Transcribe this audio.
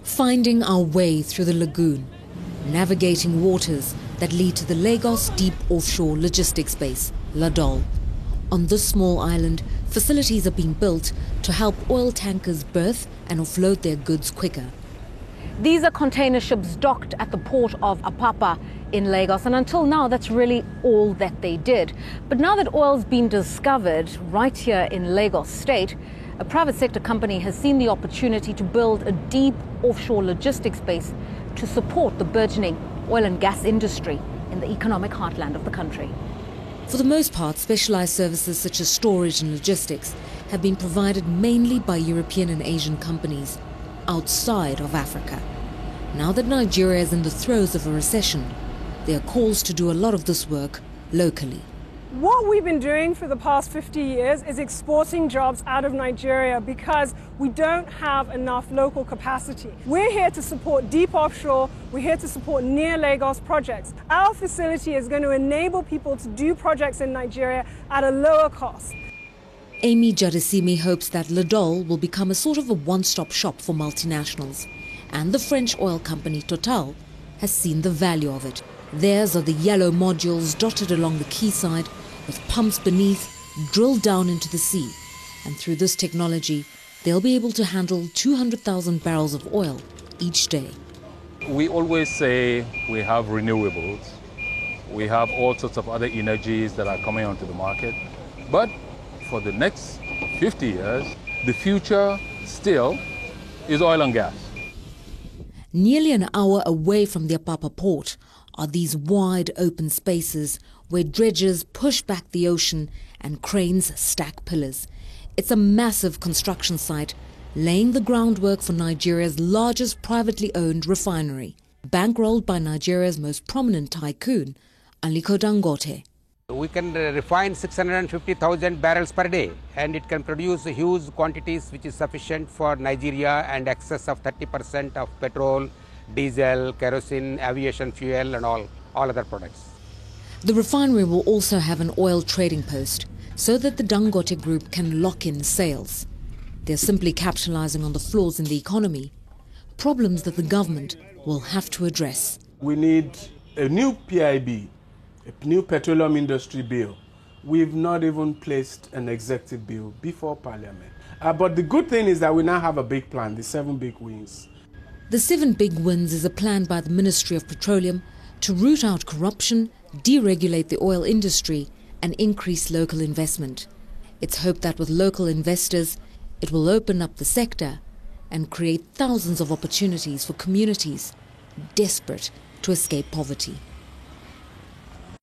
Finding our way through the lagoon, navigating waters that lead to the Lagos Deep Offshore Logistics Base, LADOL. On this small island, facilities are being built to help oil tankers berth and offload their goods quicker. These are container ships docked at the port of Apapa in Lagos, and until now that's really all that they did. But now that oil's been discovered right here in Lagos State, a private sector company has seen the opportunity to build a deep offshore logistics base to support the burgeoning oil and gas industry in the economic heartland of the country. For the most part, specialized services such as storage and logistics have been provided mainly by European and Asian companies outside of Africa. Now that Nigeria is in the throes of a recession, there are calls to do a lot of this work locally. What we've been doing for the past 50 years is exporting jobs out of Nigeria because we don't have enough local capacity. We're here to support deep offshore, we're here to support near Lagos projects. Our facility is going to enable people to do projects in Nigeria at a lower cost. Amy Jadesimi hopes that LADOL will become a sort of a one-stop shop for multinationals. And the French oil company Total has seen the value of it. Theirs are the yellow modules dotted along the quayside with pumps beneath drilled down into the sea. And through this technology, they'll be able to handle 200,000 barrels of oil each day. We always say we have renewables. We have all sorts of other energies that are coming onto the market. But for the next 50 years, the future still is oil and gas. Nearly an hour away from the Apapa port are these wide open spaces where dredgers push back the ocean and cranes stack pillars. It's a massive construction site laying the groundwork for Nigeria's largest privately owned refinery, bankrolled by Nigeria's most prominent tycoon, Aliko Dangote. We can refine 650,000 barrels per day, and it can produce huge quantities which is sufficient for Nigeria and excess of 30% of petrol, diesel, kerosene, aviation fuel and all other products. The refinery will also have an oil trading post so that the Dangote Group can lock in sales. They're simply capitalizing on the flaws in the economy, problems that the government will have to address. We need a new PIB, a new petroleum industry bill. We've not even placed an executive bill before Parliament. But the good thing is that we now have a big plan, the 7 big wins. The 7 big wins is a plan by the Ministry of Petroleum to root out corruption, deregulate the oil industry and increase local investment. It's hoped that with local investors, it will open up the sector and create thousands of opportunities for communities desperate to escape poverty.